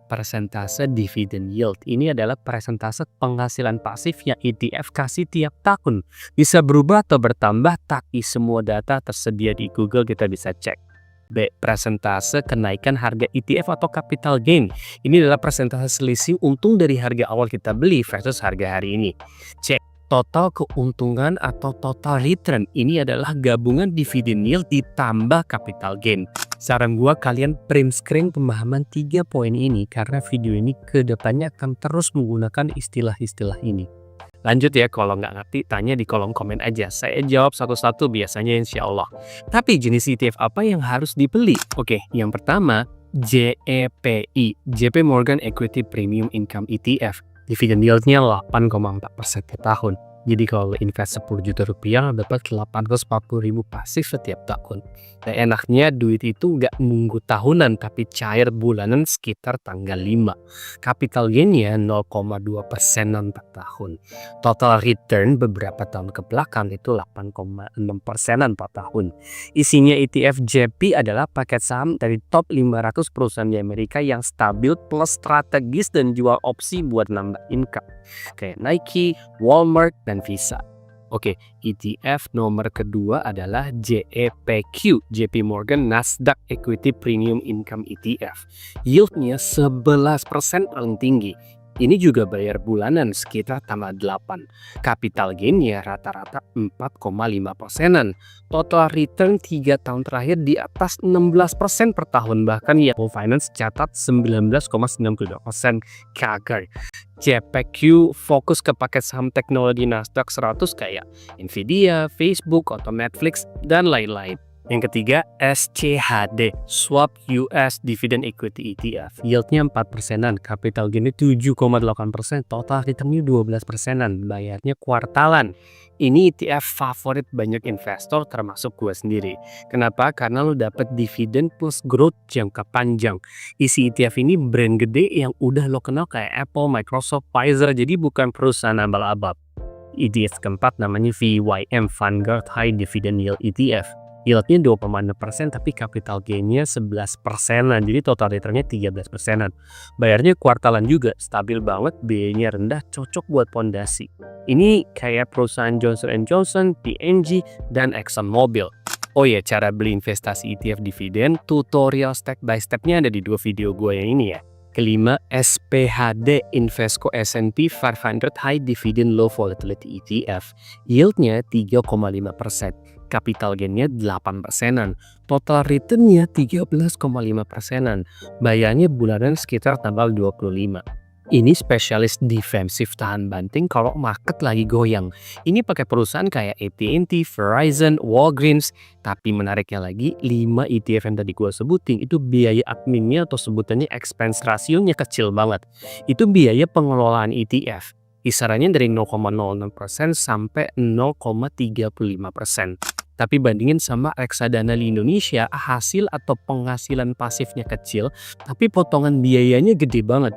persentase dividend yield. Ini adalah persentase penghasilan pasif yang ETF kasih tiap tahun. Bisa berubah atau bertambah, tapi semua data tersedia di Google, kita bisa cek. B. Persentase kenaikan harga ETF atau capital gain. Ini adalah persentase selisih untung dari harga awal kita beli versus harga hari ini. C. Total keuntungan atau total return. Ini adalah gabungan dividen yield ditambah capital gain. Saran gua kalian print screen pemahaman 3 poin ini karena video ini ke depannya akan terus menggunakan istilah-istilah ini. Lanjut ya, kalau nggak ngerti tanya di kolom komen aja. Saya jawab satu-satu biasanya insya Allah. Tapi jenis ETF apa yang harus dibeli? Oke, yang pertama JEPI, JP Morgan Equity Premium Income ETF. Dividen yieldnya 8,4% per tahun. Jadi kalau invest 10 juta rupiah dapat 840.000 pasif setiap tahun. Dan enaknya duit itu nggak nunggu tahunan tapi cair bulanan sekitar tanggal 5. Capital gainnya 0,2%-an per tahun. Total return beberapa tahun ke belakang itu 8,6%-an per tahun. Isinya ETF JP adalah paket saham dari top 500 perusahaan di Amerika yang stabil plus strategis dan jual opsi buat nambah income. Kayak Nike, Walmart, dan Visa. Oke, ETF nomor kedua adalah JEPQ, JP Morgan Nasdaq Equity Premium Income ETF. Yieldnya 11% paling tinggi. Ini juga bayar bulanan sekitar tanggal 8. Capital gainnya rata-rata 4,5%-an. Total return 3 tahun terakhir di atas 16% per tahun. Bahkan Yahoo Finance catat 19,92% CAGR. JPQ fokus ke paket saham teknologi Nasdaq 100 kayak Nvidia, Facebook, atau Netflix, dan lain-lain. Yang ketiga, SCHD, Swap US Dividend Equity ETF. Yieldnya 4%-an, capital gainnya 7,8%, total returnnya 12%-an, bayarnya kuartalan. Ini ETF favorit banyak investor termasuk gue sendiri. Kenapa? Karena lo dapet dividen plus growth jangka panjang. Isi ETF ini brand gede yang udah lo kenal kayak Apple, Microsoft, Pfizer, jadi bukan perusahaan abal-abal. ETF keempat namanya VYM, Vanguard High Dividend Yield ETF. Yieldnya 2,6% tapi capital gainnya 11%-an, jadi total returnnya 13%-an. Bayarnya kuartalan juga, stabil banget, biayanya rendah, cocok buat pondasi. Ini kayak perusahaan Johnson & Johnson, P&G, dan ExxonMobil. Oh ya, cara beli investasi ETF dividen, tutorial step by stepnya ada di 2 video gue yang ini ya. Kelima, SPHD, Invesco S&P 500 High Dividend Low Volatility ETF. Yieldnya 3,5%. Capital gainnya 8%-an. Total returnnya 13,5%-an. Bayarnya bulanan sekitar tanggal 25. Ini spesialis defensif tahan banting kalau market lagi goyang. Ini pakai perusahaan kayak AT&T, Verizon, Walgreens. Tapi menariknya lagi, 5 ETF yang tadi gue sebutin itu biaya adminnya atau sebutannya expense ratio-nya kecil banget. Itu biaya pengelolaan ETF. Kisarannya dari 0,06% sampai 0,35%. Tapi bandingin sama reksadana di Indonesia, hasil atau penghasilan pasifnya kecil, tapi potongan biayanya gede banget.